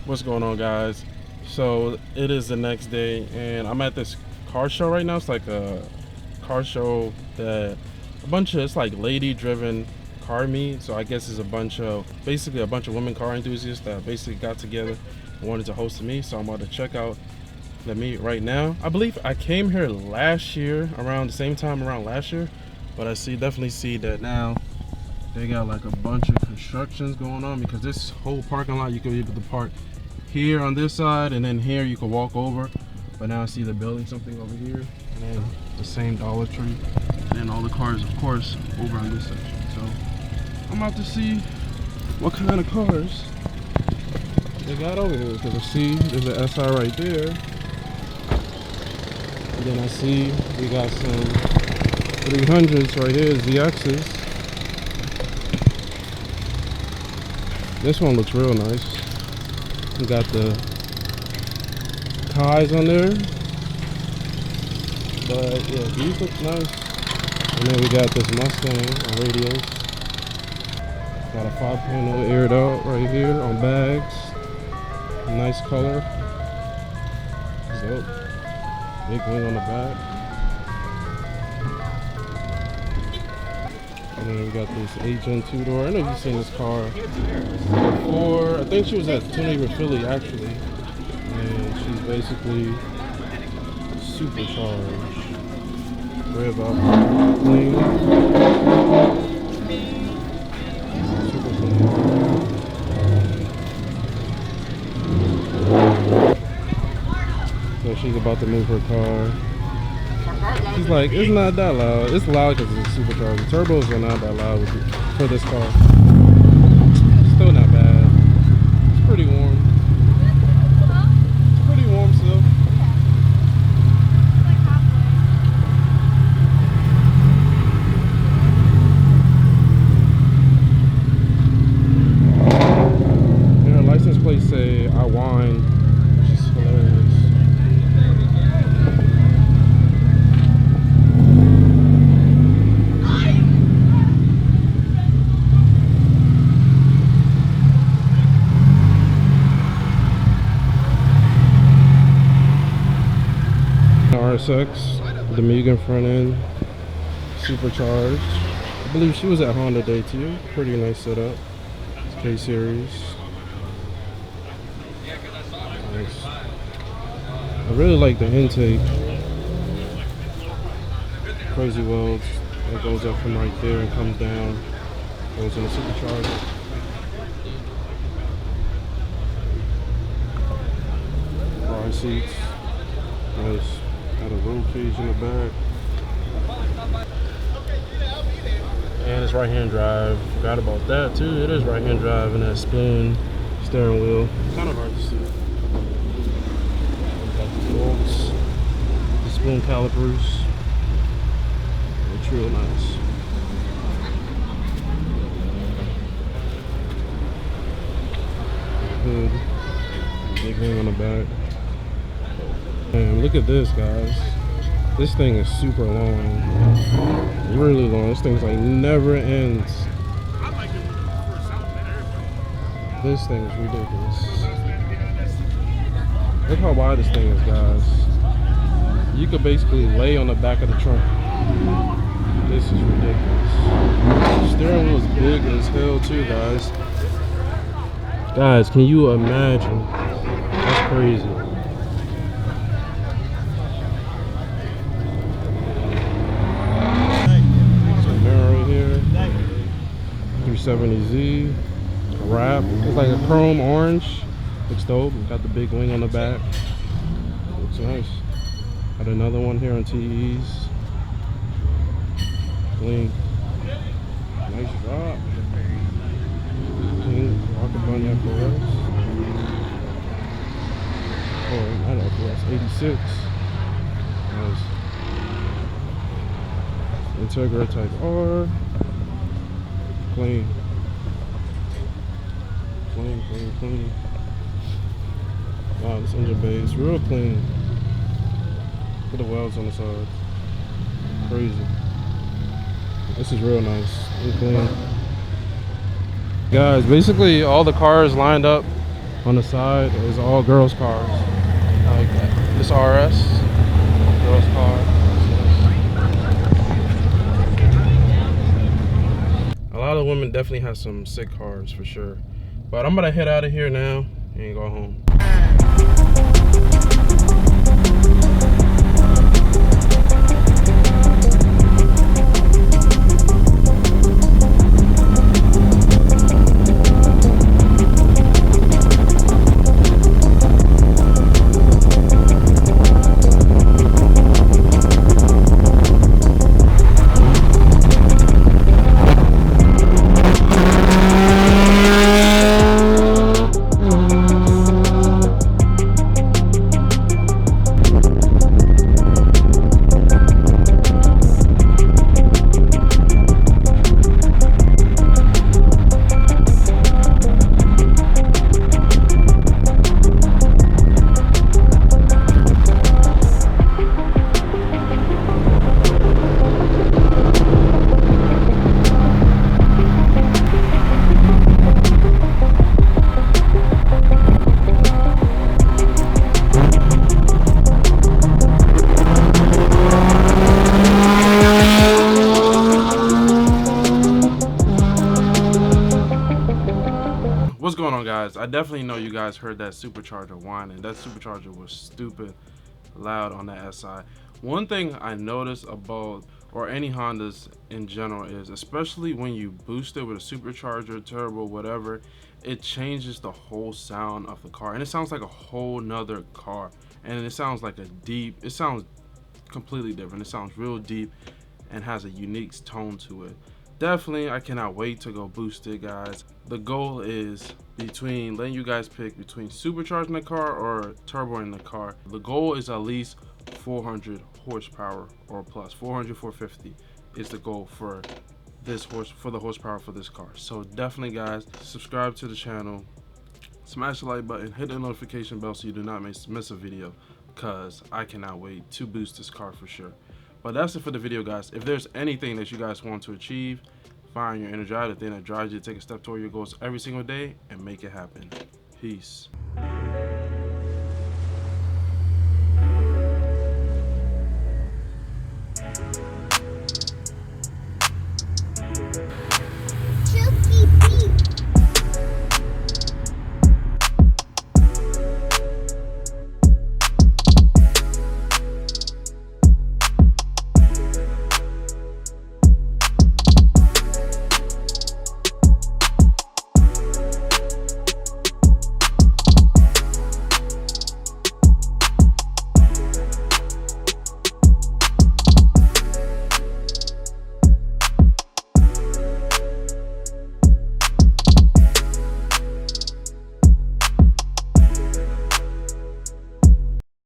What's going on, guys? So it is the next day and I'm at this car show right now. It's like a car show that it's like lady driven car meet. So I guess it's basically a bunch of women car enthusiasts that basically got together and wanted to host a meet. So I'm about to check out the meet right now. I believe I came here last year around the same time around last year, but I definitely see that now they got like a bunch of constructions going on, because this whole parking lot you could be able to park here on this side, and then here you could walk over. But now I see they're building something over here, and then the same Dollar Tree, and all the cars, of course, over on this section. So I'm about to see what kind of cars they got over here, because I see there's an SI right there, and then I see we got some 300s right here, ZXs. This one looks real nice. We got the Kais on there. But yeah, these look nice. And then we got this Mustang on radios. Got a 5.0 aired out right here on bags. Nice color. Dope. Big wing on the back. And then we got this 8THGEN 2-door. I know you've seen this car before. I think she was at Tony Philly actually. And she's basically supercharged. Rev up, clean. Super clean. So she's about to move her car. She's like, it's not that loud. It's loud because it's a supercharged. The turbos are not that loud for this car. Still not bad. It's pretty warm. It's pretty warm still. And her license plate say, I whine, which is hilarious. RSX with the Mugen front end, supercharged. I believe she was at Honda Day too. Pretty nice setup. K series. Nice. I really like the intake. Crazy welds. That goes up from right there and comes down. Goes in the supercharger. Car seats. Nice. Got a roll cage in the back. And it's right hand drive. Forgot about that too. It is right hand drive, and that spin steering wheel. Kind of hard to see. Got the forks, the spoon calipers. It's real nice. Hood. Big ring on the back. And look at this, guys. This thing is super long. Really long. This thing's like never ends. This thing is ridiculous. Look how wide this thing is, guys. You could basically lay on the back of the trunk. This is ridiculous. The steering wheel is big as hell too, guys. Guys, can you imagine? That's crazy. Right here, 370Z wrap. It's like a chrome orange. Looks dope. Got the big wing on the back. Looks nice. Got another one here on TEs. Clean. Nice drop. Clean. Rocket Bunny FOS. Oh, not FOS. 86. Nice. Integra Type R. Clean. Clean, clean, clean. Wow, this engine bay is real clean. Look at the welds on the side. Crazy. This is real nice and clean. Guys, basically all the cars lined up On the side is all girls' cars. I like that. This RS, girls' car. A lot of women definitely have some sick cars for sure. But I'm gonna head out of here now and go home. What's going on, guys? I definitely know you guys heard that supercharger whining. That supercharger was stupid loud on that SI. One thing I noticed about, or any Hondas in general, is especially when you boost it with a supercharger, turbo, whatever, it changes the whole sound of the car, and it sounds like a whole nother car. And it sounds like it sounds completely different. It sounds real deep and has a unique tone to it. Definitely, I cannot wait to go boost it, guys. The goal is between letting you guys pick between supercharging the car or turboing the car. The goal is at least 400 horsepower or plus. 400, 450 is the goal for the horsepower for this car. So definitely, guys, subscribe to the channel, smash the like button, hit the notification bell so you do not miss a video, because I cannot wait to boost this car for sure. But that's it for the video, guys. If there's anything that you guys want to achieve, find your inner drive, the thing that drives you to take a step toward your goals every single day and make it happen. Peace.